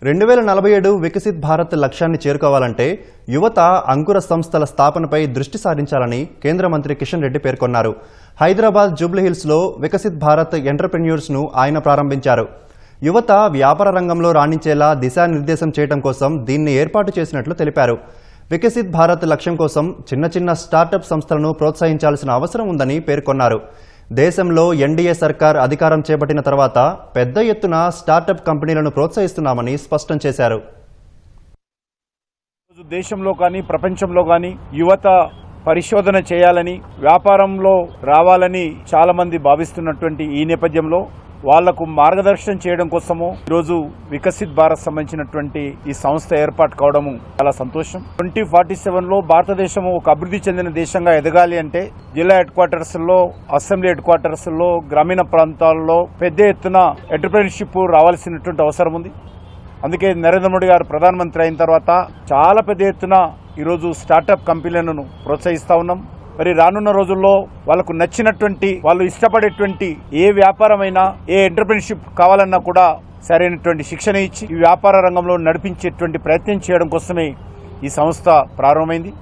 2047 వికసిత్ భారత్ లక్ష్యాన్ని చేరుకోవాలంటే యువత అంకుర సంస్థల స్థాపనపై దృష్టి సారించాలని కేంద్ర మంత్రి కిషన్ రెడ్డి పేర్కొన్నారు. హైదరాబాద్ జూబ్లీహిల్స్లో వికసిత్ భారత్ ఎంటర్‌ప్రెన్యూర్స్‌ను ఆయన ప్రారంభించారు. యువత వ్యాపార రంగంలో రాణించేలా దిశానిర్దేశం చేయడం కోసం దీన్ని ఏర్పాటు చేసినట్లు తెలిపారు. వికసిత్ భారత్ లక్ష్యం కోసం చిన్న స్టార్టప్ సంస్థలను ప్రోత్సహించాల్సిన అవసరం ఉందని పేర్కొన్నారు. దేశంలో ఎన్డీఏ సర్కార్ అధికారం చేపట్టిన తర్వాత పెద్ద ఎత్తున స్టార్టప్ కంపెనీలను ప్రోత్సహిస్తున్నామని స్పష్టం చేశారు. దేశంలో కానీ ప్రపంచంలో కానీ యువత పరిశోధన చేయాలని, వ్యాపారంలో రావాలని చాలా మంది భావిస్తున్నటువంటి ఈ నేపథ్యంలో వాళ్లకు మార్గదర్శనం చేయడం కోసము ఈరోజు వికసిత్ భారత్ సంబంధించినటువంటి ఈ సంస్థ ఏర్పాటు కావడము చాలా సంతోషం. 2047లో భారతదేశము ఒక అభివృద్ధి చెందిన దేశంగా ఎదగాలి అంటే జిల్లా హెడ్ క్వార్టర్స్ లో, అసెంబ్లీ హెడ్ క్వార్టర్స్ లో, గ్రామీణ ప్రాంతాల్లో పెద్ద ఎత్తున ఎంటర్‌ప్రెన్యూర్‌షిప్ రావాల్సినటువంటి అవసరం ఉంది. అందుకే నరేంద్ర మోడీ గారు ప్రధానమంత్రి అయిన తర్వాత చాలా పెద్ద ఎత్తున ఈరోజు స్టార్టప్ కంపెనీలను ప్రోత్సహిస్తా ఉన్నాం. మరి రానున్న రోజుల్లో వాళ్ళకు నచ్చినటువంటి, వాళ్ళు ఇష్టపడేటువంటి ఏ వ్యాపారమైనా, ఏ ఎంటర్‌ప్రెన్యూర్‌షిప్ కావాలన్నా కూడా సరైనటువంటి శిక్షణ ఇచ్చి ఈ వ్యాపార రంగంలో నడిపించేటువంటి ప్రయత్నం చేయడం కోసమే ఈ సంస్థ ప్రారంభమైంది.